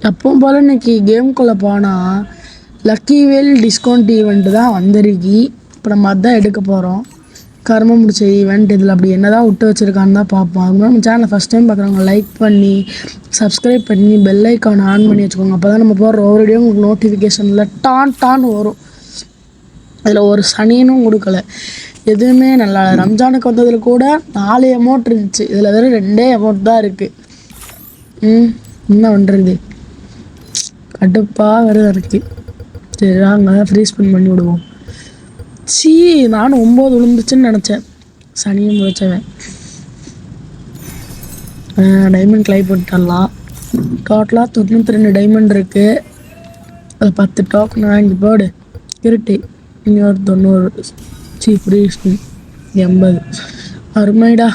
அப்பவும் போல் இன்னைக்கு கேம்குள்ளே போனால் லக்கி வேல் டிஸ்கவுண்ட் ஈவெண்ட் தான் வந்திருக்கு. இப்போ நம்ம அதான் எடுக்க போகிறோம். கரும முடிச்ச ஈவெண்ட் இதில் அப்படி என்ன தான் விட்டு வச்சுருக்கான்னு தான் பார்ப்போம். அதுமாதிரி நம்ம சேனலை ஃபஸ்ட் டைம் பார்க்குறவங்க லைக் பண்ணி சப்ஸ்கிரைப் பண்ணி பெல் ஐக்கான் ஆன் பண்ணி வச்சுக்கோங்க. அப்போ தான் நம்ம போடுற ஒவ்வொரு வீடியோ உங்களுக்கு நோட்டிஃபிகேஷனில் டான்னு வரும். அதில் ஒரு சனினும் கொடுக்கல, எதுவுமே நல்லா. ரம்ஜானுக்கு வந்ததில் கூட 4 அமௌண்ட் இருந்துச்சு, இதில் வெறும் 2 அமௌண்ட் தான் இருக்குது. என்ன பண்ணுறது, கடுப்பாக வேறு இருக்குது. சரி நாங்கள் ஃப்ரீ ஸ்பின் பண்ணி விடுவோம். நானும் 9 விழுந்துச்சுன்னு நினச்சேன். சனியும் முடிச்சவன் டைமண்ட் கிளை போட்டுடலாம். டோட்டலாக 92 டைமண்ட் இருக்குது. அது 10 டோக்கன் வாங்கி போடு. இருட்டு இன்னொரு 90 ஃப்ரீ ஸ்பின் 80. அருமைடா,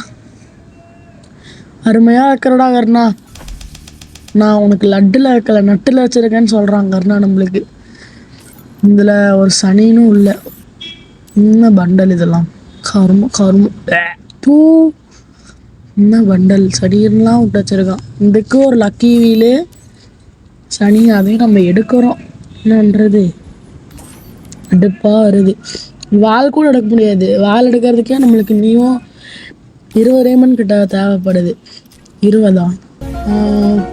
அருமையாக இருக்கிறடா கருணா. நான் உனக்கு லட்டில் வைக்கல நட்டில் வச்சுருக்கேன்னு சொல்கிறான் கருணா. நம்மளுக்கு இதில் ஒரு சனினும் இல்லை. இன்னும் பண்டல் இதெல்லாம் கரும பூ. இன்னும் பண்டல் சனியெல்லாம் விட்டு வச்சுருக்கான். இதுக்கு ஒரு லக்கி வீலு சனி, அதையும் நம்ம எடுக்கிறோம். என்னன்றது அடுப்பாக வருது. வால் கூட எடுக்க முடியாது. வால் எடுக்கிறதுக்கே நம்மளுக்கு இன்னும் 20 டைமண்ட் கிட்ட தேவைப்படுது. 20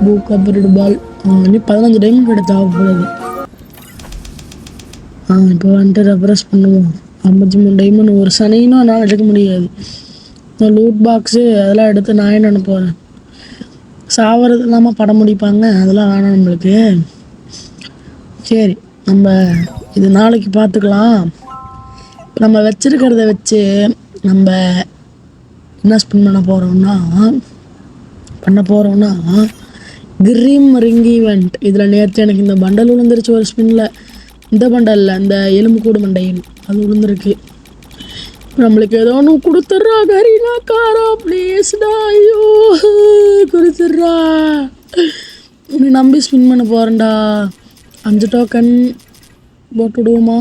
பூக் அப்புறம் பால் இன்னும் 15 டைமண்ட் கிட்ட தேவைப்படுது. இப்போ வந்துட்டு ரெஃப்ரெஷ் பண்ணுவோம். 53 டைமண்ட் ஒரு சனினும் என்னால் எடுக்க முடியாது. இந்த லூட் பாக்ஸு அதெல்லாம் எடுத்து நான் என்ன போகிறேன். சாவறது இல்லாமல் படம் முடிப்பாங்க, அதெல்லாம் வேணாம் நம்மளுக்கு. சரி நம்ம இது நாளைக்கு பார்த்துக்கலாம். நம்ம வச்சுருக்கிறத வச்சு நம்ம என்ன ஸ்பின் பண்ண போகிறோம்னா கிரீம் ரிங் ஈவெண்ட். இதில் நேற்று எனக்கு இந்த பண்டல் விழுந்துருச்சு ஒரு ஸ்பின்னில். இந்த பண்டலில் இந்த எலும்பு கூடு மண்டையில் அது விழுந்துருக்கு. நம்மளுக்கு ஏதோ ஒன்று கொடுத்துட்றா கரீனா காரா ப்ளீஸ்டா. ஐயோ கொடுத்துட்றா. நீ நம்பி ஸ்பின் பண்ண போகிறேன்டா. 5 டோக்கன் போட்டு விடுவோமா?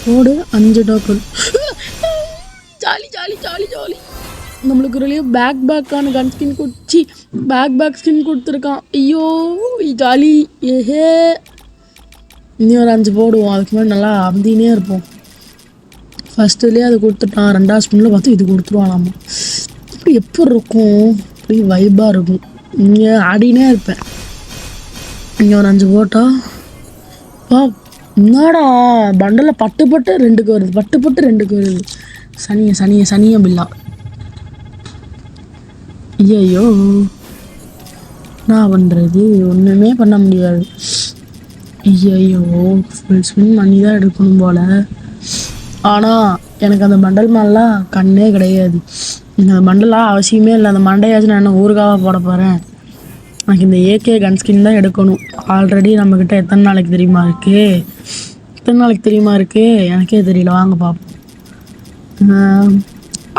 போடு 5 token. Jolly jolly jolly jolly. நம்மளுக்கு ஒரு பேக்கான கன் ஸ்கின் கொடுச்சி பேக் ஸ்கின் கொடுத்துருக்கான். ஐயோ ஜாலி. ஏஹே இன்னும் ஒரு 5 போடுவோம். அதுக்கு முன்னாடி நல்லா அந்தினே இருப்போம். ஃபஸ்ட்டுலேயே அது கொடுத்துட்டான். 2ஆவது ஸ்பின்னில் பார்த்து இது கொடுத்துருவானாமா. இப்படி எப்படி இருக்கும், இப்படி வைப்பாக இருக்கும். இங்கே ஆடினே இருப்பேன். இங்கே ஒரு 5 போட்டா பா. என்னடா பண்டலில் பட்டு 2க்கு வருது, பட்டு 2க்கு வருது. சனிய பில்லா. ஐயோ நான் பண்ணுறது ஒன்றுமே பண்ண முடியாது. ஐயோ ஃபுல் ஸ்பின் பண்ணி தான் எடுக்கணும் போல். ஆனால் எனக்கு அந்த பண்டல் மேலாம் கண்ணே கிடையாது. இந்த பண்டலாக அவசியமே இல்லை. அந்த மண்டையாச்சும் நான் என்ன ஊருக்காக போட போகிறேன். எனக்கு இந்த ஏகே கன் ஸ்கின் தான் எடுக்கணும். ஆல்ரெடி நம்மக்கிட்ட எத்தனை நாளைக்கு தெரியுமா இருக்குது எனக்கே தெரியல. வாங்க பார்ப்போம்.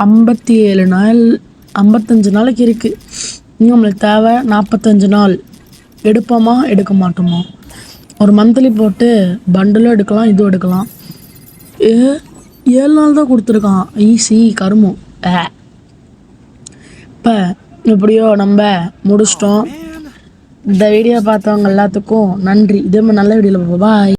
57 நாள் 55 நாளைக்கு இருக்குது. இன்னும் நம்மளுக்கு தேவை 45 நாள். எடுப்போமா எடுக்க மாட்டோமா? ஒரு மந்த்லி போட்டு பண்டலும் எடுக்கலாம், இதுவும் எடுக்கலாம். 7 நாள் தான் கொடுத்துருக்கான். ஈஸி கருமம். இப்போ எப்படியோ நம்ம முடிச்சிட்டோம். இந்த வீடியோ பார்த்தவங்க எல்லாத்துக்கும் நன்றி. இதே மாதிரி நல்ல வீடியோவில் பாய்.